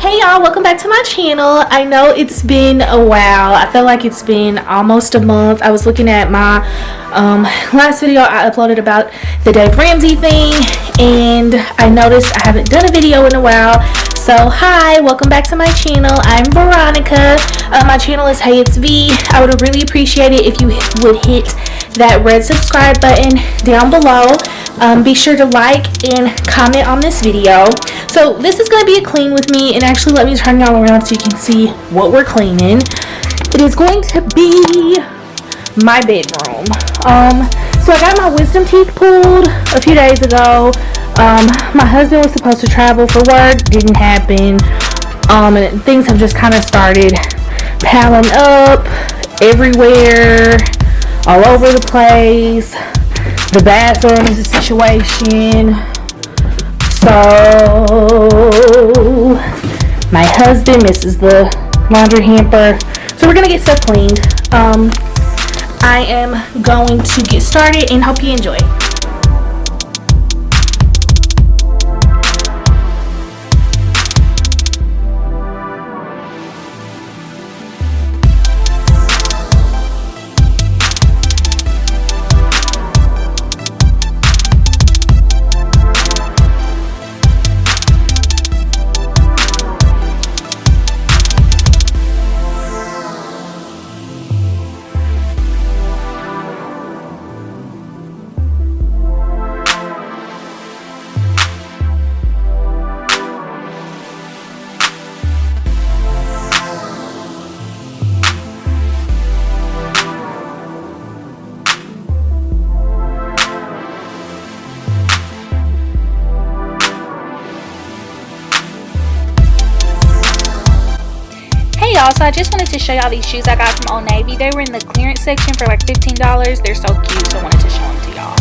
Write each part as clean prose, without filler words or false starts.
Hey y'all, welcome back to my channel. I know it's been a while. I feel like it's been almost a month. I was looking at my last video I uploaded about the Dave Ramsey thing, and I noticed I haven't done a video in a while. So hi, welcome back to my channel. I'm Veronica. My channel is Hey It's V. I would really appreciate it if you would hit that red subscribe button down below. Be sure to like and comment on this video. So this is going to be a clean with me, and actually let me turn y'all around so you can see what we're cleaning. It is going to be my bedroom. So I got my wisdom teeth pulled a few days ago. My husband was supposed to travel for work, didn't happen. And things have just kind of started piling up everywhere, all over the place. The bathroom is a situation. So my husband misses the laundry hamper. So we're gonna get stuff cleaned. I am going to get started and hope you enjoy. Hey y'all, so I just wanted to show y'all these shoes I got from Old Navy. They were in the clearance section for like $15. They're so cute, so I wanted to show them to y'all.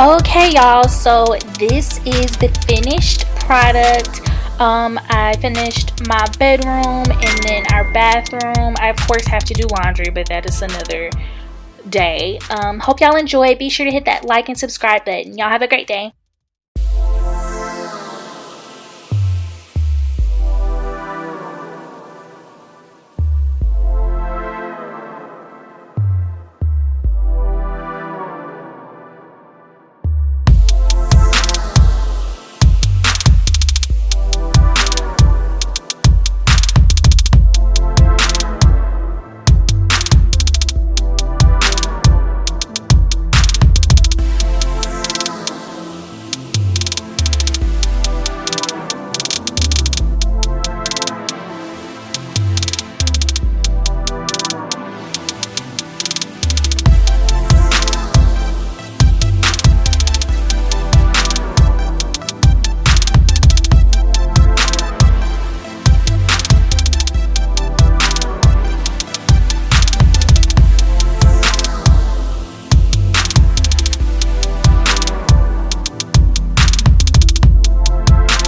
Okay, y'all, so this is the finished product. I finished my bedroom and then our bathroom. I of course have to do laundry, but that is another day. Hope y'all enjoy. Be sure to hit that like and subscribe button. Y'all have a great day.